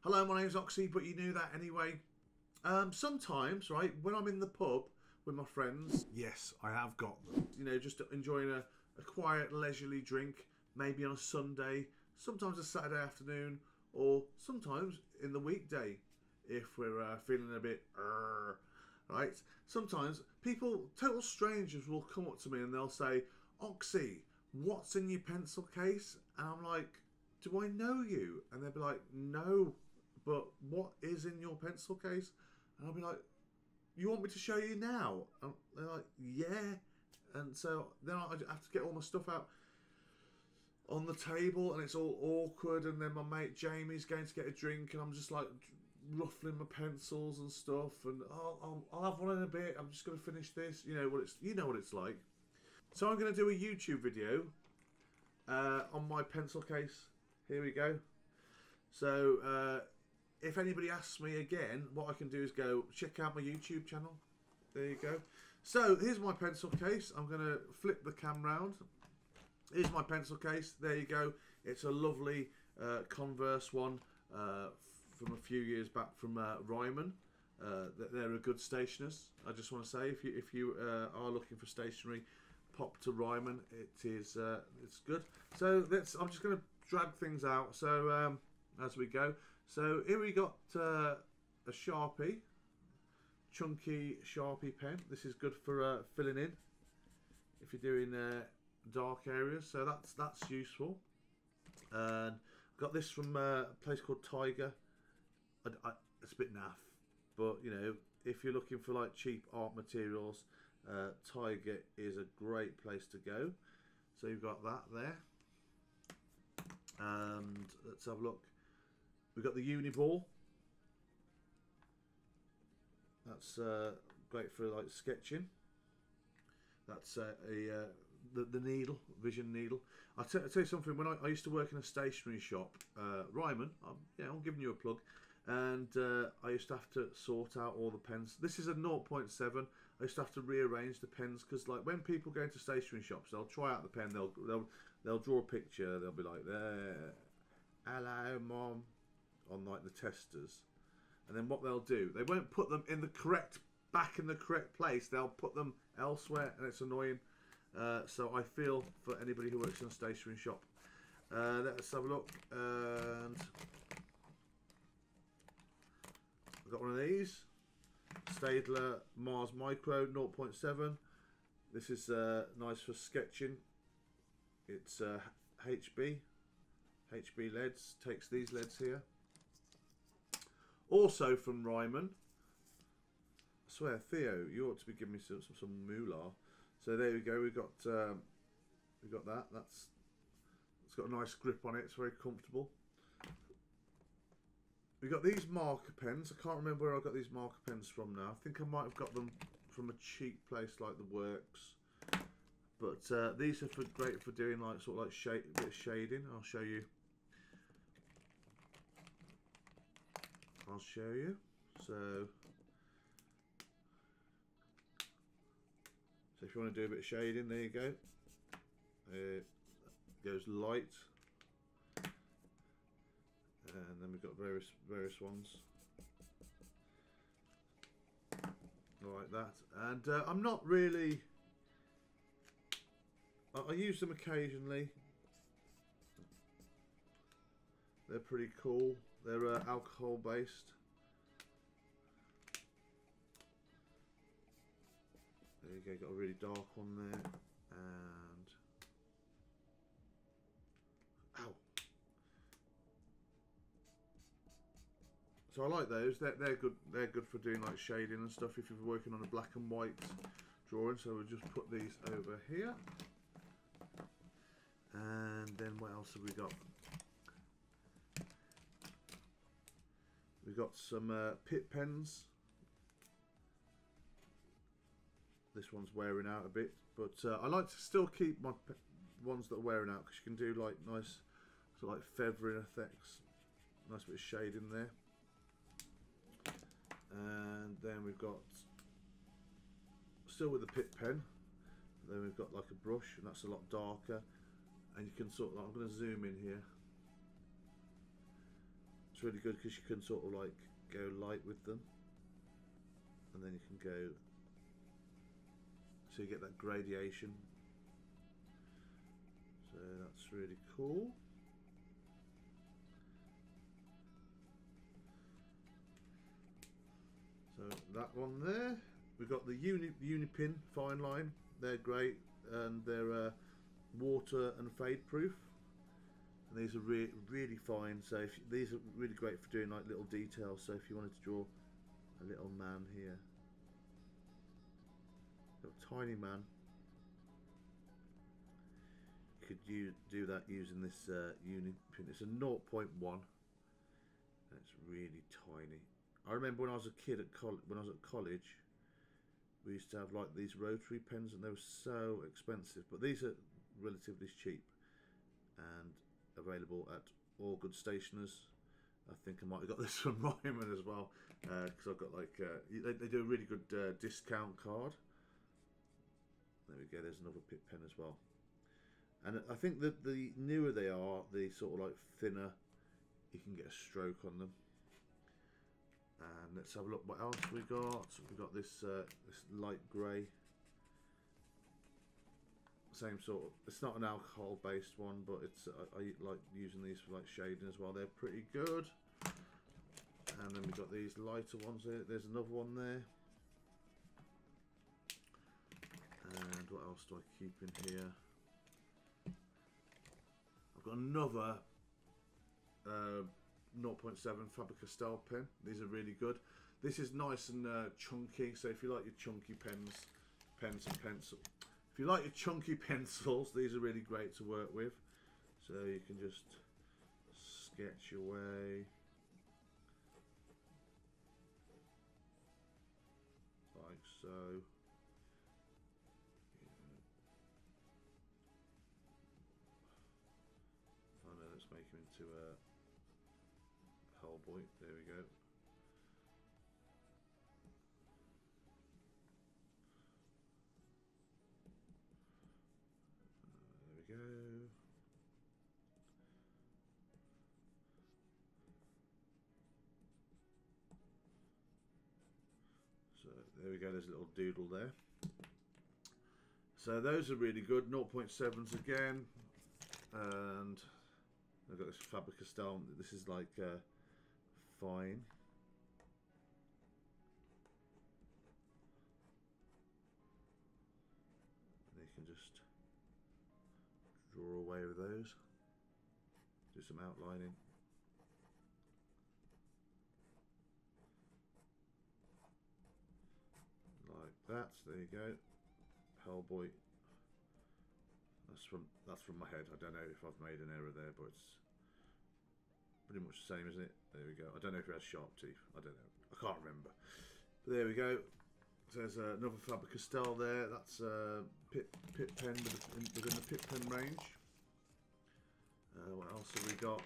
Hello, my name's Oxy, but you knew that anyway. Sometimes, right, when I'm in the pub with my friends, yes, I have got them. You know, just enjoying a quiet, leisurely drink, maybe on a Sunday, sometimes a Saturday afternoon, or sometimes in the weekday, if we're feeling a bit, right? Sometimes people, total strangers, will come up to me and they'll say, Oxy, what's in your pencil case? And I'm like, do I know you? And they'll be like, no, but what is in your pencil case? And I'll be like, you want me to show you now? And they're like, yeah. And so then I have to get all my stuff out on the table, and it's all awkward. And then my mate Jamie's going to get a drink, and I'm just like ruffling my pencils and stuff. And I'll have one in a bit. I'm just going to finish this. You know what it's like. So I'm going to do a YouTube video on my pencil case. Here we go. So if anybody asks me again, what I can do is go check out my YouTube channel. There you go. So here's my pencil case. I'm going to flip the cam round. Here's my pencil case. There you go. It's a lovely Converse one from a few years back from Ryman. They're a good stationers. I just want to say, if you are looking for stationery, pop to Ryman. It's good. So I'm just going to drag things out. So as we go. So here we got a Sharpie, chunky Sharpie pen. This is good for filling in if you're doing dark areas. So that's useful. And got this from a place called Tiger. It's a bit naff, but you know, if you're looking for like cheap art materials, Tiger is a great place to go. So you've got that there. And let's have a look. We've got the uni ball. That's great for like sketching. That's the needle, vision needle. I'll tell you something. When I used to work in a stationery shop, Ryman, I'm giving you a plug, and I used to have to sort out all the pens. This is a 0.7. I used to have to rearrange the pens because, like, when people go into stationery shops, they'll try out the pen. They'll draw a picture. They'll be like, "There, hello, mom," on like the testers, and then what they'll do, they won't put them in the correct place. They'll put them elsewhere, and it's annoying. So I feel for anybody who works in a stationery shop. Let's have a look. And I've got one of these Staedtler Mars Micro 0.7. This is nice for sketching. It's HB leads. Takes these leads here. Also from Ryman. I swear, Theo, you ought to be giving me some moolah. So there we go. We got that. It's got a nice grip on it. It's very comfortable. We got these marker pens. I can't remember where I got these marker pens from now. I think I might have got them from a cheap place like the Works. But these are great for doing like sort of like a bit of shading. I'll show you. So if you want to do a bit of shading, there you go. It goes light, and then we've got various ones like that. And I'm not really. I use them occasionally. They're pretty cool. They're alcohol based. There you go, got a really dark one there, and ow. So I like those. They're good. They're good for doing like shading and stuff if you're working on a black and white drawing. So we'll just put these over here, and then what else have we got? We've got some Pitt pens. This one's wearing out a bit, but I like to still keep my ones that are wearing out because you can do like nice sort of like feathering effects, nice bit of shade in there. And then we've got, still with the Pitt pen, then we've got like a brush, and that's a lot darker, and you can sort of, I'm going to zoom in here. It's really good because you can sort of like go light with them, and then you can go, so you get that gradation. So that's really cool. So that one there, we've got the Unipin fine line. They're great, and they're water and fade proof. And these are really fine. So these are really great for doing like little details. So if you wanted to draw a little man here, a tiny man, you could do that using this Unipin. It's a 0.1, and it's really tiny. I remember when I was a kid at college, we used to have like these rotary pens, and they were so expensive. But these are relatively cheap and available at all good stationers. I think I might have got this from Ryman as well, because I've got like they do a really good discount card. There we go. There's another Pip pen as well. And I think that the newer they are, the sort of like thinner, you can get a stroke on them. And let's have a look what else we got. We've got this this light grey. Same sort of, it's not an alcohol based one, but it's I like using these for like shading as well. They're pretty good. And then we've got these lighter ones here. There's another one there. And what else do I keep in here? I've got another 0.7 Faber-Castell pen. These are really good. This is nice and chunky, so if you like your chunky pens and pencils, if you like your chunky pencils, these are really great to work with. So you can just sketch away like so. Oh no, let's make him into a Hellboy. There we go. There we go. So there we go. There's a little doodle there. So those are really good. 0.7s again, and I've got this Faber-Castell. This is like fine. And you can just draw away with those. Do some outlining. Like that. There you go. Hellboy. That's from my head. I don't know if I've made an error there, but it's pretty much the same, isn't it? There we go. I don't know if it has sharp teeth. I don't know. I can't remember. But there we go. So there's another Faber-Castell there. That's a Pip pen within the Pip pen range. What else have we got?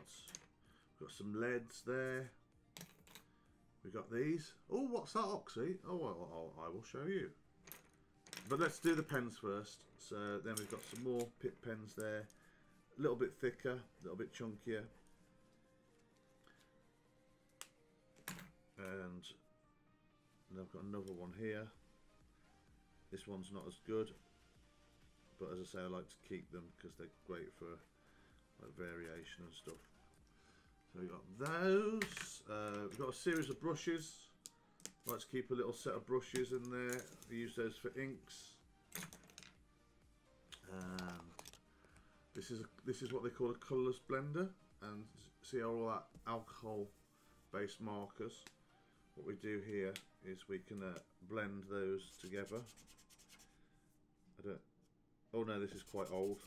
We've got some leads there. We've got these. Oh, what's that, Oxy? Oh, well, I will show you. But let's do the pens first. So then we've got some more Pip pens there. A little bit thicker, a little bit chunkier. And I've got another one here. This one's not as good, but as I say, I like to keep them because they're great for like variation and stuff. So we've got those. We've got a series of brushes. I like to keep a little set of brushes in there. I use those for inks. This is what they call a colourless blender, and see how all that alcohol-based markers. What we do here is we can blend those together. Oh no, this is quite old.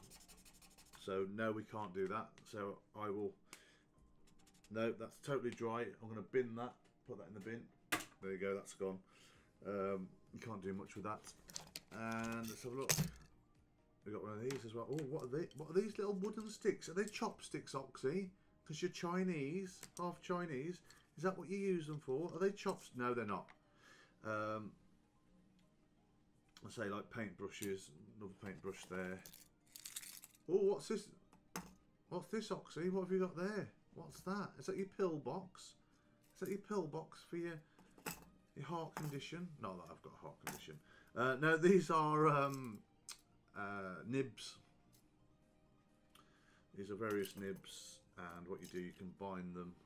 So no, we can't do that. So I will. No, that's totally dry. I'm going to bin that. Put that in the bin. There you go. That's gone. You can't do much with that. And let's have a look. We've got one of these as well. Oh, what are they? What are these little wooden sticks? Are they chopsticks, Oxy? Because you're Chinese, half Chinese. Is that what you use them for? Are they chops? No, they're not. I say like paintbrushes. Another paintbrush there. Oh, what's this? What's this, Oxy? What have you got there? What's that? Is that your pill box? Is that your pill box for your heart condition? Not that I've got a heart condition. No, these are nibs. These are various nibs, and what you do, you can bind them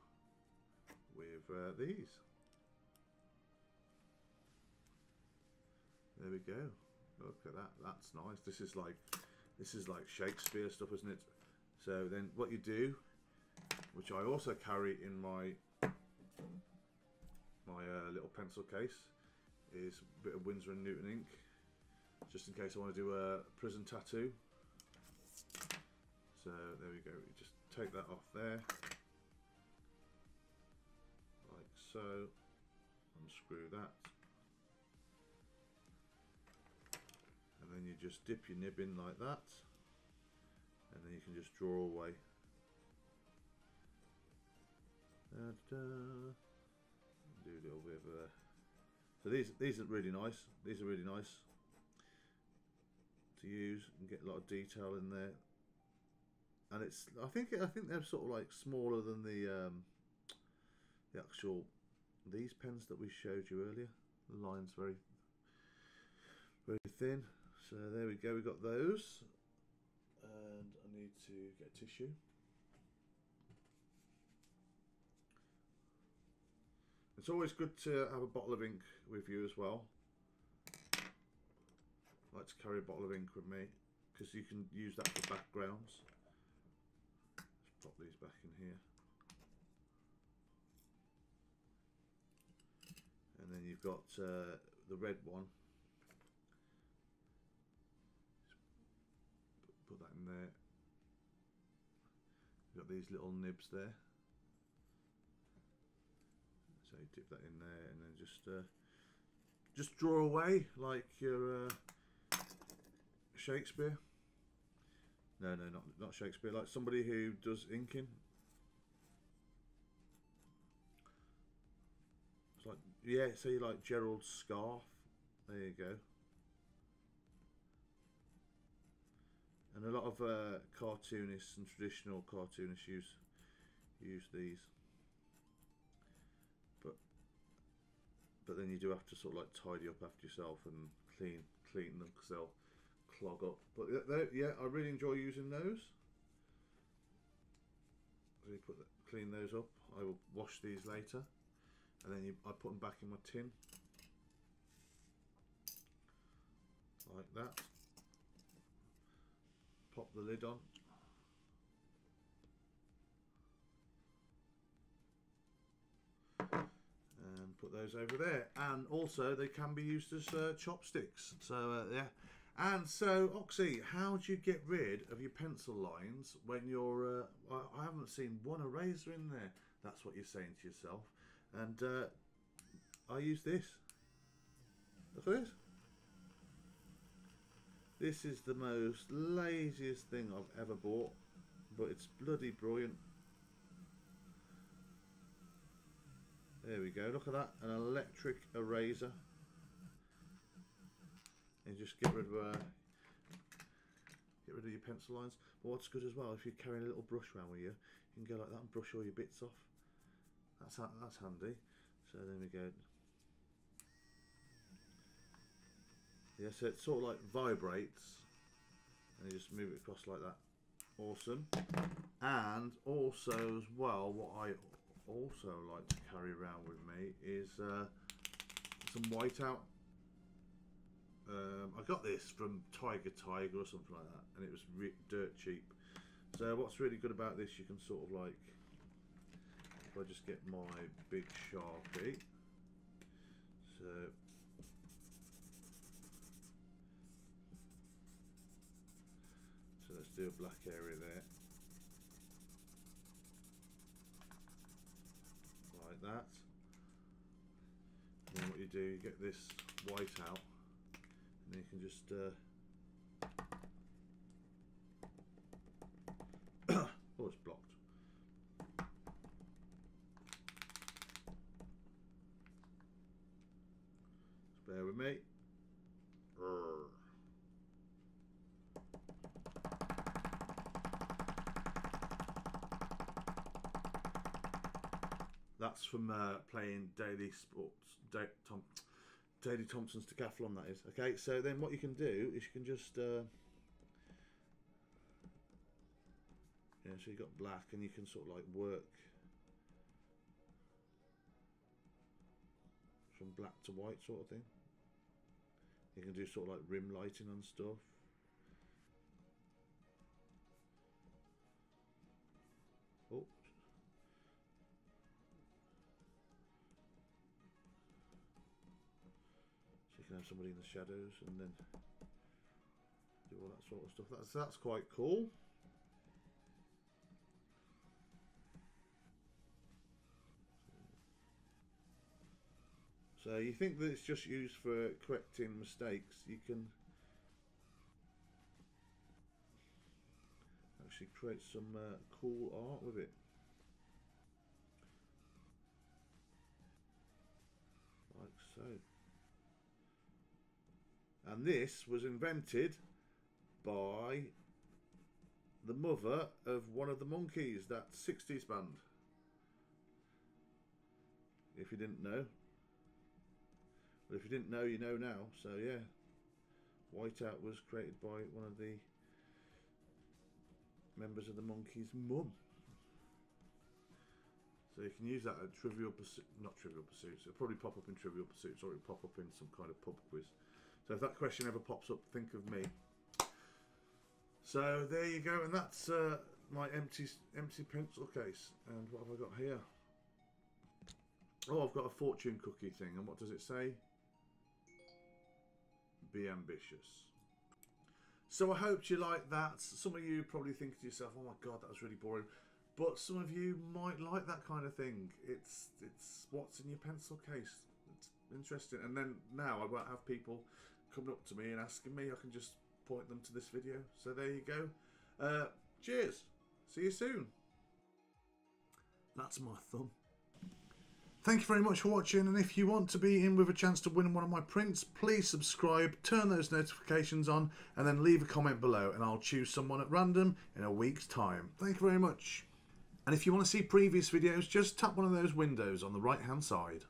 with these. There we go. Look at that. That's nice. This is like Shakespeare stuff, isn't it? So then, what you do, which I also carry in my little pencil case, is a bit of Winsor and Newton ink, just in case I want to do a prison tattoo. So there we go. You just take that off there, like so. Unscrew that, and then you just dip your nib in like that, and then you can just draw away. Da-da. Do a little bit of so these are really nice. These are really nice to use and get a lot of detail in there. And it's I think they're sort of like smaller than the actual these pens that we showed you earlier. The line's very thin. So there we go. We got those, and I need to get tissue. It's always good to have a bottle of ink with you as well. I like to carry a bottle of ink with me because you can use that for backgrounds. Let's pop these back in here. And then you've got the red one. Just put that in there. You've got these little nibs there. So you dip that in there, and then just draw away like your Shakespeare. No, not Shakespeare. Like somebody who does inking. It's like, yeah, say like Gerald Scarfe. There you go. And a lot of cartoonists and traditional cartoonists use these. But then you do have to sort of like tidy up after yourself and clean them because they'll clog up. But yeah, I really enjoy using those. So you clean those up. I will wash these later, and then I put them back in my tin like that. Pop the lid on. Put those over there, and also they can be used as chopsticks. So yeah, and so Oxy, how do you get rid of your pencil lines when you're? I haven't seen one eraser in there. That's what you're saying to yourself. And I use this. Look at this. This is the most laziest thing I've ever bought, but it's bloody brilliant. There we go, look at that, an electric eraser. And just get rid of your pencil lines. But what's good as well, if you're carrying a little brush around with you, you can go like that and brush all your bits off. That's handy. So there we go. Yeah, so it sort of like vibrates, and you just move it across like that. Awesome. And also as well, what I also like to carry around with me is some whiteout. I got this from Tiger or something like that, and it was dirt cheap. So what's really good about this, you can sort of like, if I just get my big Sharpie, so let's do a black area there. Like that. And then what you do, you get this white out, and then you can just oh, it's blocked. Just bear with me. that's from playing Daily Sports, Daily Thompson's Decathlon, that is. Okay, so then what you can do is you can just yeah, so you've got black, and you can sort of like work from black to white sort of thing. You can do sort of like rim lighting on stuff. Oh. So you can have somebody in the shadows and then do all that sort of stuff. That's quite cool. So you think that it's just used for correcting mistakes? You can actually create some cool art with it. Like so. And this was invented by the mother of one of the Monkees, that 60s band. If you didn't know. But if you didn't know, you know now. So yeah, Whiteout was created by one of the members of the Monkees' mum. So you can use that at Trivial Pursuit, not Trivial Pursuits. It'll probably pop up in Trivial Pursuits, or it'll pop up in some kind of pub quiz. So if that question ever pops up, think of me. So there you go, and that's my empty pencil case. And what have I got here? Oh, I've got a fortune cookie thing, and what does it say? Be ambitious. So I hope you like that. Some of you probably think to yourself, oh my god, that was really boring. But some of you might like that kind of thing. It's what's in your pencil case. It's interesting. And then now I won't have people coming up to me and asking me. I can just point them to this video. So there you go. Cheers. See you soon. That's my thumb. Thank you very much for watching, and if you want to be in with a chance to win one of my prints, please subscribe, turn those notifications on, and then leave a comment below, and I'll choose someone at random in a week's time. Thank you very much. And if you want to see previous videos, just tap one of those windows on the right hand side.